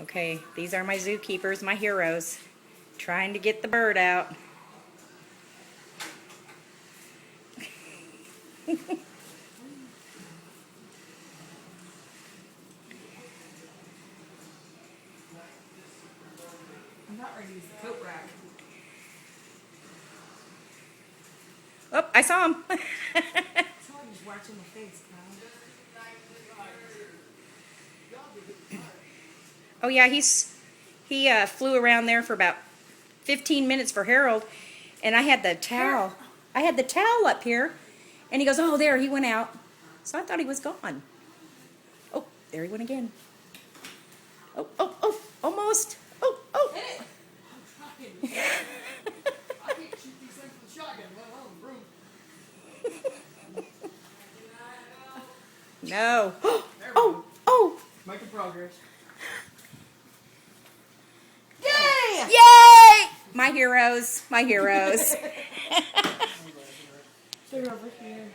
Okay, these are my zookeepers, my heroes, trying to get the bird out. I'm not ready to use the coat rack. Oh, I saw him. It's hard just watching the face, Kyle. Oh yeah, he flew around there for about 15 minutes for Harold, and I had the towel. I had the towel up here, and he goes, "Oh, there, he went out." So I thought he was gone. Oh, there he went again. Oh, oh, oh, almost. Oh, oh. Hit it! I'm trying. I can't shoot these things with a shotgun, let alone broom. No. There we Oh, go. oh. Making progress. Yay! Yay! My heroes, my heroes. They're over here.